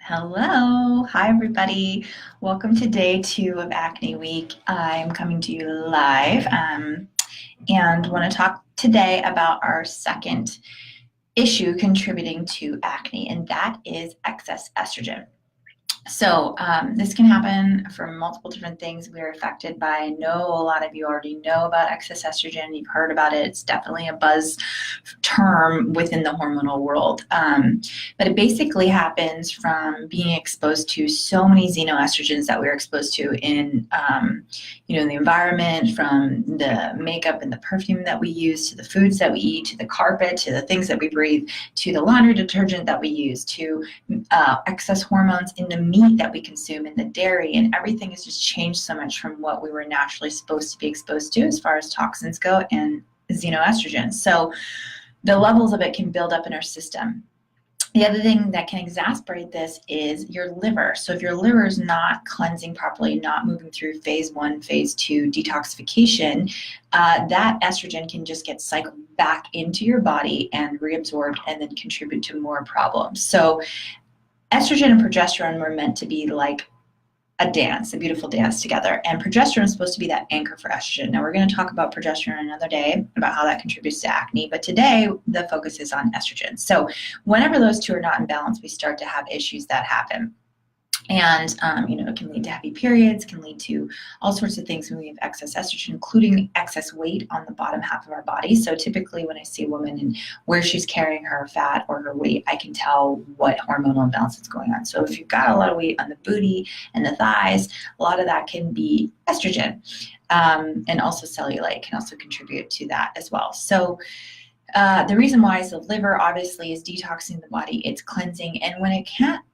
Hello, hi everybody. Welcome to day 2 of Acne Week. I'm coming to you live and want to talk today about our second issue contributing to acne, and that is excess estrogen. So this can happen from multiple different things we are affected by. I know a lot of you already know about excess estrogen. You've heard about it. It's definitely a buzz term within the hormonal world. But it basically happens from being exposed to so many xenoestrogens that we're exposed to in in the environment, from the makeup and the perfume that we use, to the foods that we eat, to the carpet, to the things that we breathe, to the laundry detergent that we use, to excess hormones in the meat that we consume, in the dairy, and everything has just changed so much from what we were naturally supposed to be exposed to as far as toxins go and xenoestrogens. So the levels of it can build up in our system. The other thing that can exacerbate this is your liver. So if your liver is not cleansing properly, not moving through phase 1, phase 2 detoxification, that estrogen can just get cycled back into your body and reabsorbed and then contribute to more problems. So estrogen and progesterone were meant to be like a dance, a beautiful dance together. And progesterone is supposed to be that anchor for estrogen. Now we're going to talk about progesterone another day, about how that contributes to acne, but today the focus is on estrogen. So whenever those two are not in balance, we start to have issues that happen. And, it can lead to heavy periods, can lead to all sorts of things when we have excess estrogen, including excess weight on the bottom half of our body. So typically when I see a woman and where she's carrying her fat or her weight, I can tell what hormonal imbalance is going on. So if you've got a lot of weight on the booty and the thighs, a lot of that can be estrogen. And also cellulite can also contribute to that as well. So the reason why is the liver obviously is detoxing the body, it's cleansing, and when it can't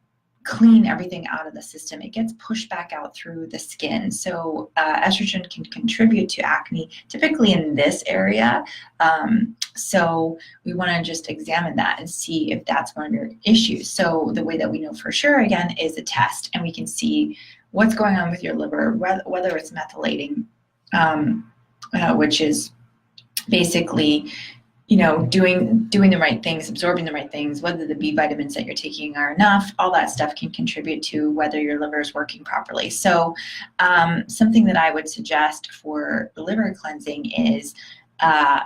clean everything out of the system, it gets pushed back out through the skin. So estrogen can contribute to acne, typically in this area. So we want to just examine that and see if that's one of your issues. So the way that we know for sure, again, is a test, and we can see what's going on with your liver, whether it's methylating, which is basically doing the right things, absorbing the right things, whether the B vitamins that you're taking are enough, all that stuff can contribute to whether your liver is working properly. So something that I would suggest for the liver cleansing is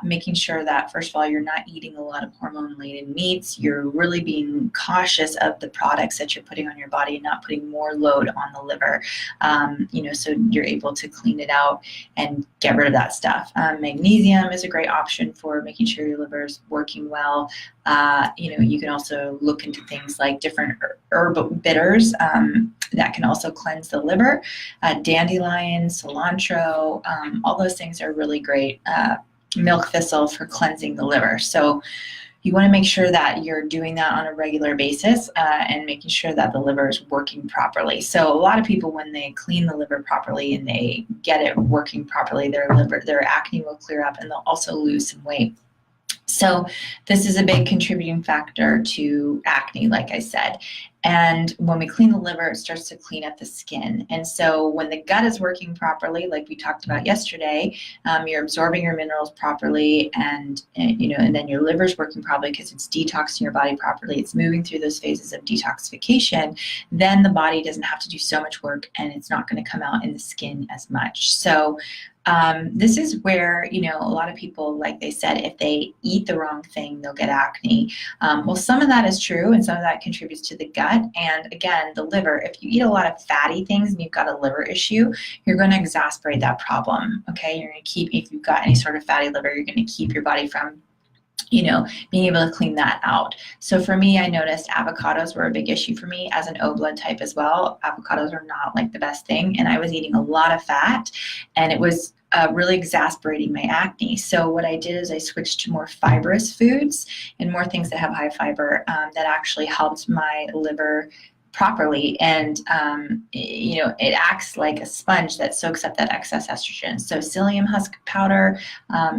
making sure that, first of all, you're not eating a lot of hormone-laden meats. You're really being cautious of the products that you're putting on your body and not putting more load on the liver, so you're able to clean it out and get rid of that stuff. Magnesium is a great option for making sure your liver is working well. You can also look into things like different herb bitters that can also cleanse the liver. Dandelion, cilantro, all those things are really great. Milk thistle for cleansing the liver. So you want to make sure that you're doing that on a regular basis and making sure that the liver is working properly. So a lot of people, when they clean the liver properly and they get it working properly, their acne will clear up, and they'll also lose some weight. So this is a big contributing factor to acne, like I said. And when we clean the liver, it starts to clean up the skin. And so when the gut is working properly, like we talked about yesterday, you're absorbing your minerals properly, and then your liver is working properly because it's detoxing your body properly. It's moving through those phases of detoxification. Then the body doesn't have to do so much work, and it's not going to come out in the skin as much. So this is where, a lot of people, like they said, if they eat the wrong thing, they'll get acne. Well, some of that is true, and some of that contributes to the gut. And again, the liver, if you eat a lot of fatty things and you've got a liver issue, you're going to exacerbate that problem. Okay. You're going to keep, if you've got any sort of fatty liver, you're going to keep your body from being able to clean that out. So for me, I noticed avocados were a big issue for me as an O blood type as well. Avocados are not like the best thing, and I was eating a lot of fat, and it was really exacerbating my acne. So what I did is I switched to more fibrous foods and more things that have high fiber that actually helped my liver properly, and it acts like a sponge that soaks up that excess estrogen. So psyllium husk powder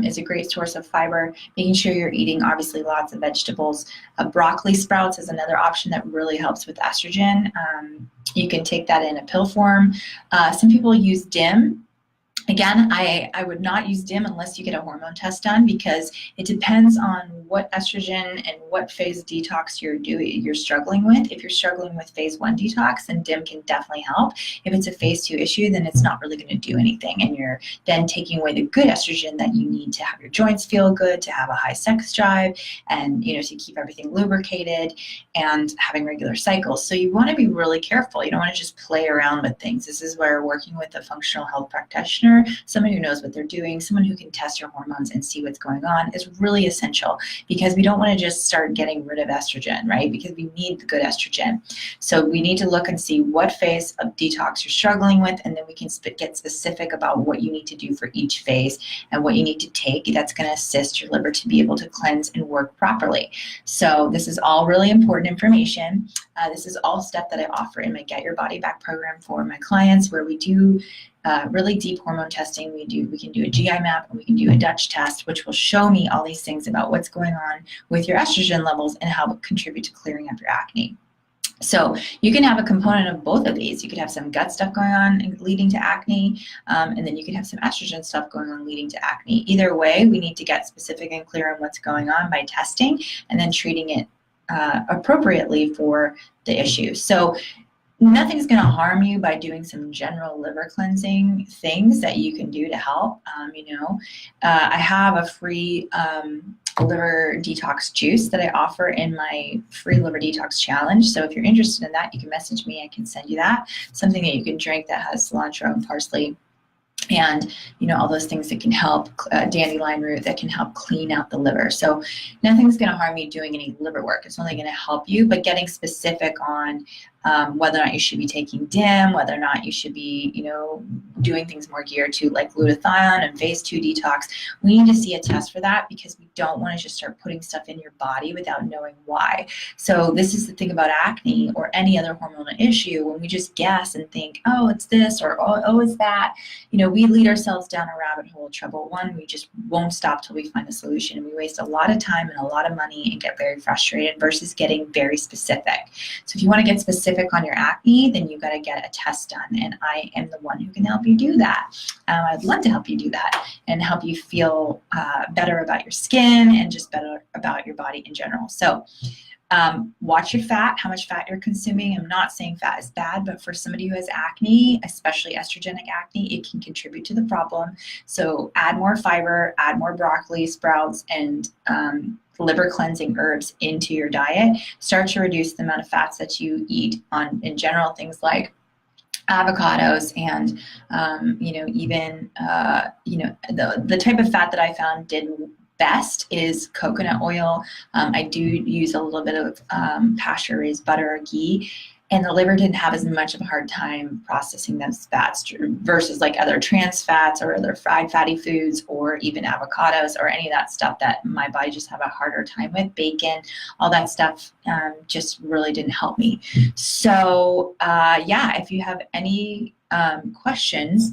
is a great source of fiber. Making sure you're eating obviously lots of vegetables. Broccoli sprouts is another option that really helps with estrogen. You can take that in a pill form. Some people use DIM. Again, I would not use DIM unless you get a hormone test done, because it depends on what estrogen and what phase detox you're struggling with. If you're struggling with phase 1 detox, then DIM can definitely help. If it's a phase 2 issue, then it's not really going to do anything, and you're then taking away the good estrogen that you need to have your joints feel good, to have a high sex drive, and to keep everything lubricated and having regular cycles. So you want to be really careful. You don't want to just play around with things. This is where working with a functional health practitioner, someone who knows what they're doing, someone who can test your hormones and see what's going on, is really essential, because we don't want to just start getting rid of estrogen, right? Because we need the good estrogen. So we need to look and see what phase of detox you're struggling with, and then we can get specific about what you need to do for each phase and what you need to take that's going to assist your liver to be able to cleanse and work properly. So this is all really important information. This is all stuff that I offer in my Get Your Body Back program for my clients, where we do really deep hormone testing. We can do a GI map, and we can do a Dutch test, which will show me all these things about what's going on with your estrogen levels and how it contribute to clearing up your acne. So you can have a component of both of these. You could have some gut stuff going on leading to acne, and then you could have some estrogen stuff going on leading to acne. Either way, we need to get specific and clear on what's going on by testing and then treating it appropriately for the issue. So nothing's going to harm you by doing some general liver cleansing things that you can do to help. I have a free liver detox juice that I offer in my free liver detox challenge. So if you're interested in that, you can message me. I can send you that. Something that you can drink that has cilantro and parsley and all those things that can help, dandelion root that can help clean out the liver. So nothing's going to harm you doing any liver work. It's only going to help you, but getting specific on whether or not you should be taking DIM, whether or not you should be doing things more geared to like glutathione and phase 2 detox. We need to see a test for that, because we don't want to just start putting stuff in your body without knowing why. So this is the thing about acne or any other hormonal issue. When we just guess and think, oh, it's this, or oh, it's that, we lead ourselves down a rabbit hole of trouble. One, we just won't stop till we find a solution, and we waste a lot of time and a lot of money and get very frustrated versus getting very specific. So if you want to get specific on your acne, then you've got to get a test done, and I am the one who can help you do that. I'd love to help you do that and help you feel better about your skin and just better about your body in general. So watch your fat, how much fat you're consuming. I'm not saying fat is bad, but for somebody who has acne, especially estrogenic acne, it can contribute to the problem. So add more fiber, add more broccoli, sprouts, and liver cleansing herbs into your diet. Start to reduce the amount of fats that you eat in general, things like avocados and even the type of fat that I found did best is coconut oil. I do use a little bit of pasture raised butter or ghee, and the liver didn't have as much of a hard time processing those fats versus like other trans fats or other fried fatty foods or even avocados or any of that stuff that my body just have a harder time with. Bacon, all that stuff just really didn't help me. So if you have any questions,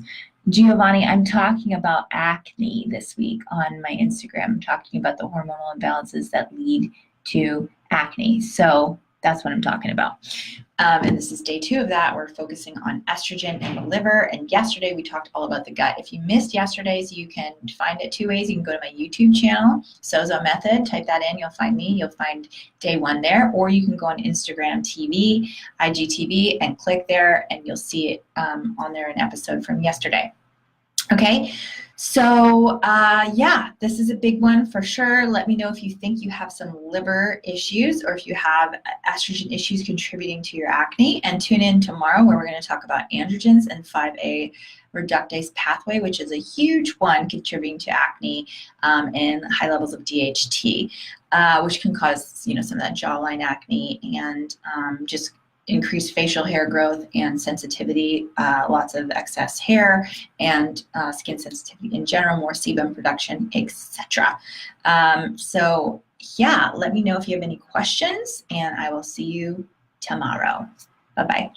Giovanni, I'm talking about acne this week on my Instagram. I'm talking about the hormonal imbalances that lead to acne. So that's what I'm talking about. And this is day 2 of that. We're focusing on estrogen and the liver. And yesterday we talked all about the gut. If you missed yesterday's, you can find it 2 ways. You can go to my YouTube channel, Sozo Method, type that in, you'll find me, you'll find day 1 there, or you can go on Instagram TV, IGTV, and click there, and you'll see it on there, an episode from yesterday. Okay, so this is a big one for sure. Let me know if you think you have some liver issues or if you have estrogen issues contributing to your acne, and tune in tomorrow where we're going to talk about androgens and 5A reductase pathway, which is a huge one contributing to acne and high levels of DHT, which can cause some of that jawline acne and just increased facial hair growth and sensitivity, lots of excess hair and skin sensitivity in general, more sebum production, etc. So let me know if you have any questions, and I will see you tomorrow. Bye-bye.